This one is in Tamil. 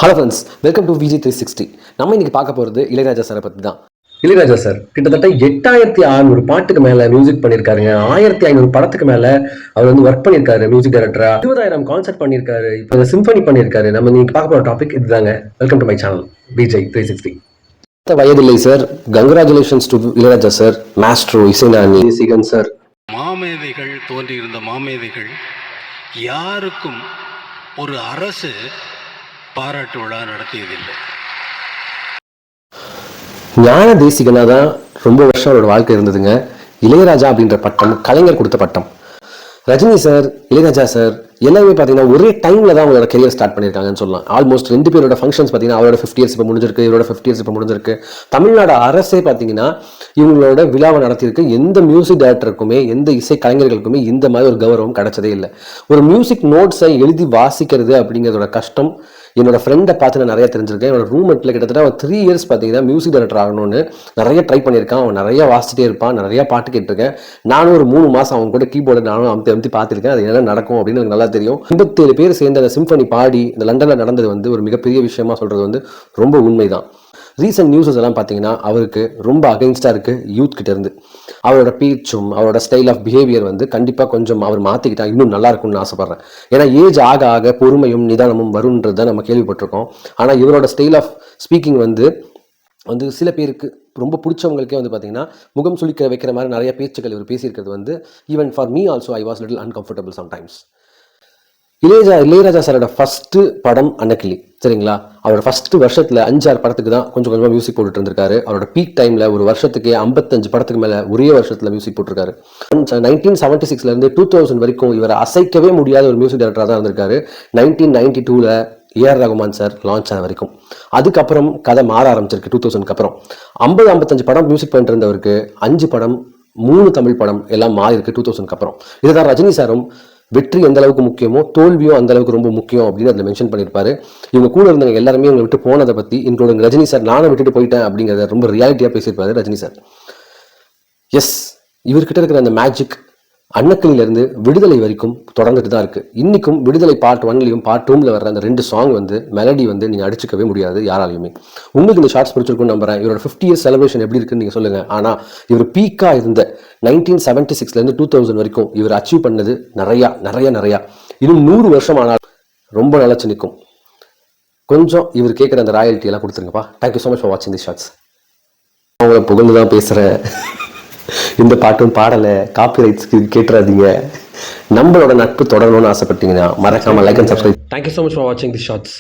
Hello friends, welcome to Viji 360. நம்ம இன்னைக்கு பார்க்க போகிறது இளையராஜா சாரை பற்றி தான். இளையராஜா சார் கிட்டத்தட்ட 8600 பாட்டுக்கு மேல மியூசிக் பண்ணியிருக்காருங்க. 1500 படத்துக்கு மேல அவர் வந்து ஒர்க் பண்ணியிருக்காரு மியூசிக் டைரக்டரா. 20,000 கான்சர்ட் பண்ணியிருக்காரு. இப்போ சிம்பனி பண்ணியிருக்காரு. நம்ம நீங்க பார்க்க போற டாபிக் இதுதாங்க. Welcome to my channel Vijay 360. வயதில்லை sir. Congratulations to Ilaiyaraaja sir, maestro Isaignani சிகன் சார். மாமேதைகள் தோன்றியிருந்த மாமேதைகள் யாருக்கும் ஒரு அரசு பாராட்டு விழா நடத்தியதில்லை. ஞான தேசிகனா தான் ரொம்ப வருஷம் அவரோட வாழ்க்கை இருந்ததுங்க. இளையராஜா அப்படின்ற பட்டம் கலைஞர் கொடுத்த பட்டம். ரஜினி சார், இளையராஜா சார் எல்லாமே பார்த்தீங்கன்னா ஒரே டைமில் தான் அவங்களோட கெரியர் ஸ்டார்ட் பண்ணியிருக்காங்கன்னு சொல்லலாம். ஆல்மோஸ்ட் 2 பேரோட ஃபங்க்ஷன்ஸ் பார்த்தீங்கன்னா அவரோட 50 இயர்ஸ் இப்போ முடிஞ்சிருக்கு, இவரோட 50 இயர்ஸ் இப்போ முடிஞ்சிருக்கு. தமிழ்நாடு அரசே பார்த்தீங்கன்னா இவங்களோட விழாவை நடத்தியிருக்கு. எந்த மியூசிக் டைரக்டருக்குமே எந்த இசை கலைஞர்களுக்குமே இந்த மாதிரி ஒரு கௌரவம் கிடைச்சதே இல்லை. ஒரு மியூசிக் நோட்ஸை எழுதி வாசிக்கிறது அப்படிங்கிறதோட கஷ்டம் என்னோட ஃப்ரெண்டை பார்த்து நான் நிறைய தெரிஞ்சிருக்கேன். என்னோட ரூம்மேட்டில் கிட்டத்தட்ட அவன் 3 இயர்ஸ் பார்த்தீங்கன்னா மியூசிக் டைரக்டர் ஆகணும்னு நிறைய ட்ரை பண்ணியிருக்கான். அவன் நிறைய வாசிச்சிட்டே இருப்பான், நிறைய பாட்டு கேட்டிருக்கேன். நானும் ஒரு 3 மாதம் அவன் கூட கீபோர்டு நானும் அமுத்தி பார்த்துருக்கேன். அது என்ன நடக்கும் அப்படின்னு எனக்கு நல்லா தெரியும். 57 பேர் சேர்ந்து அந்த சிம்பனி பாடி இந்த லண்டனில் நடந்தது வந்து ஒரு மிகப்பெரிய விஷயமா சொல்றது வந்து ரொம்ப உண்மைதான். ரீசன்ட் நியூஸஸ் எல்லாம் பார்த்தீங்கன்னா அவருக்கு ரொம்ப அகைன்ஸ்டாக இருக்குது யூத் கிட்ட இருந்து. அவரோட பேச்சும் அவரோட ஸ்டைல் ஆஃப் பிஹேவியர் வந்து கண்டிப்பாக கொஞ்சம் அவர் மாற்றிக்கிட்டா இன்னும் நல்லா இருக்கும்னு ஆசைப்பட்றேன். ஏன்னா ஏஜ் ஆக ஆக பொறுமையும் நிதானமும் வரும்ன்றதை நம்ம கேள்விப்பட்டிருக்கோம். ஆனால் இவரோட ஸ்டைல் ஆஃப் ஸ்பீக்கிங் வந்து சில பேருக்கு ரொம்ப பிடிச்சவங்களுக்கே வந்து பார்த்தீங்கன்னா முகம் சுளிக்க வைக்கிற மாதிரி நிறைய பேச்சுக்கள் இவர் பேசியிருக்கிறது வந்து even for me also I was little uncomfortable sometimes. Ilaiyaraaja சாரோட ஃபர்ஸ்ட் படம் அன்னக்கிளி, சரிங்களா? அவரோட ஃபர்ஸ்ட் வருஷத்துல 5-6 படத்துக்கு தான் கொஞ்சம் கொஞ்சமாக மியூசிக் போட்டுட்டு இருந்திருக்காரு. அவரோட பீக் டைம்ல ஒரு வருஷத்துக்கு 55 படத்துக்கு மேல ஒரே வருஷத்துல மியூசிக் போட்டிருக்காரு. 1976 2000 வரைக்கும் இவரை அசைக்கவே முடியாத ஒரு மியூசிக் டைரக்டராக தான் இருந்திருக்காரு. 1992 ஏஆர் ரகுமான் சார் லான்ச் ஆன வரைக்கும். அதுக்கப்புறம் கதை மாற ஆரம்பிச்சிருக்கு. 2000க்கு அப்புறம் 50-55 படம் மியூசிக் பண்ணிட்டு இருந்தவருக்கு 5 படம் 3 தமிழ் படம் எல்லாம் மாறி இருக்கு 2000க்கு அப்புறம். இதுதான் ரஜினி சாரும் வெற்றி எந்த அளவுக்கு முக்கியமோ தோல்வியும் அந்த அளவுக்கு ரொம்ப முக்கியம் அப்படின்னு அதில் மென்ஷன் பண்ணியிருப்பாரு. இவங்க கூட இருந்தவங்க எல்லாருமே இவங்க விட்டு போனதை பற்றி இன்க்ளூடிங் ரஜினி சார் நானும் விட்டுட்டு போயிட்டேன் அப்படிங்கிறத ரொம்ப ரியாலிட்டியாக பேசியிருப்பாரு ரஜினி சார். எஸ், இவர்கிட்ட இருக்கிற அந்த மேஜிக் அன்னக்கிளியிலிருந்து விடுதலை வரைக்கும் தொடர்ந்துட்டு தான் இருக்கு. இன்னைக்கும் விடுதலை பார்ட் 1லையும் பார்ட் 2ல வர்ற அந்த 2 சாங் வந்து மெலடி வந்து நீங்க அடிச்சுக்கவே முடியாது யாராலையுமே. உங்களுக்கு இந்த ஷார்ட்ஸ் பிடிச்சிருக்குன்னு நம்புறேன். இவரோட 50 இயர்ஸ் செலிப்ரேஷன் எப்படி இருக்குன்னு நீங்க சொல்லுங்க. ஆனா இவர் பீக்கா இருந்த 1976 2000 வரைக்கும் இவர் அச்சீவ் பண்ணது நிறைய இன்னும் 100 வருஷம் ஆனால் ரொம்ப நிலச்சு நிற்கும். கொஞ்சம் இவர் கேட்குற அந்த ராயல்ட்டி எல்லாம் கொடுத்துருங்கப்பா. தேங்க்யூ ஸோ மச் ஃபார் வாட்சிங் தி ஷார்ட்ஸ். அவங்கள புகழ்ந்து தான் பேசுறேன். இந்த பாட்டும் பாடலை காப்பிரைட்ஸ்க்கு கேட்டுறாதீங்க. நம்மளோட நட்பு தொடரணும்னு ஆசைப்பட்டீங்கன்னா மறக்காம like and subscribe. Thank you so much for வாட்சிங் தி ஷார்ட்ஸ்.